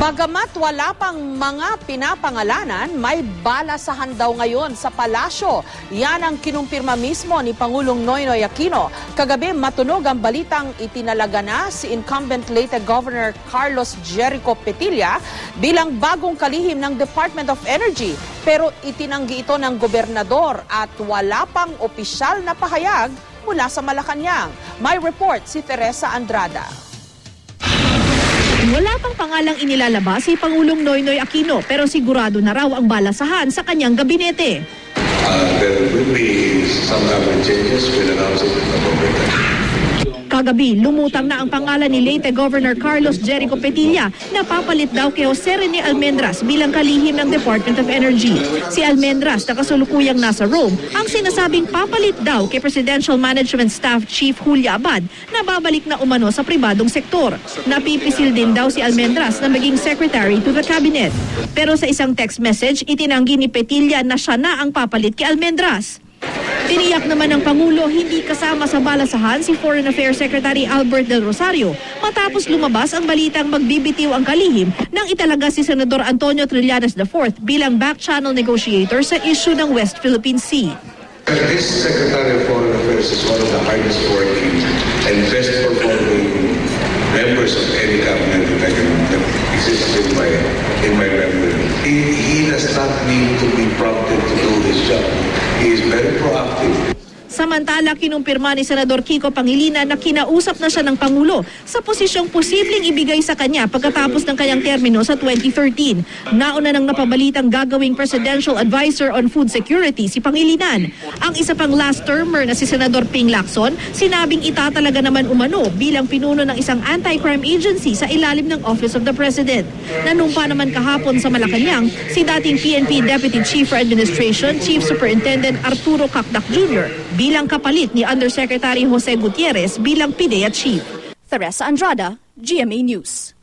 Bagamat wala pang mga pinapangalanan, may balasahan daw ngayon sa palasyo. Yan ang kinumpirma mismo ni Pangulong Noynoy Aquino. Kagabi matunog ang balitang itinalaga na si incumbent Leyte Governor Carlos Jerico Petilla bilang bagong kalihim ng Department of Energy. Pero itinanggi ito ng gobernador at wala pang opisyal na pahayag mula sa Malacanang. May report si Teresa Andrada. Wala pang pangalang inilalabas si Pangulong Noynoy Aquino pero sigurado na raw ang balasahan sa kanyang gabinete. There will be some government changes. We'll announce it in the appropriate. Kagabi, lumutang na ang pangalan ni Leyte Governor Carlos Jerico Petilla na papalit daw kay Jose Rene Almendras bilang kalihim ng Department of Energy. Si Almendras na kasulukuyang nasa Rome ang sinasabing papalit daw kay Presidential Management Staff Chief Julia Abad na babalik na umano sa pribadong sektor. Napipisil din daw si Almendras na maging Secretary to the Cabinet. Pero sa isang text message, itinanggi ni Petilla na siya na ang papalit kay Almendras. Tiniyak naman ng Pangulo hindi kasama sa balasahan si Foreign Affairs Secretary Albert Del Rosario matapos lumabas ang balitang magbibitiw ang kalihim nang italaga si Senador Antonio Trillanes IV bilang back-channel negotiator sa issue ng West Philippine Sea. This Secretary of Foreign Affairs is one of the hardest working and best performing members of any cabinet that exists in my memory. He does not need to be prompted to do his job. He is very proactive. Samantala, kinumpirma ni Senador Kiko Pangilinan na kinausap na siya ng Pangulo sa posisyong posibleng ibigay sa kanya pagkatapos ng kanyang termino sa 2013. Nauna nang napabalitang gagawing Presidential Advisor on Food Security si Pangilinan. Ang isa pang last termer na si Senador Ping Lacson, sinabing itatalaga naman umano bilang pinuno ng isang anti-crime agency sa ilalim ng Office of the President. Nanumpa naman kahapon sa Malacanang si dating PNP Deputy Chief for Administration, Chief Superintendent Arturo Cacdac Jr. bilang kapalit ni Undersecretary Jose Gutierrez bilang PIDEA Chief. Teresa Andrada, GMA News.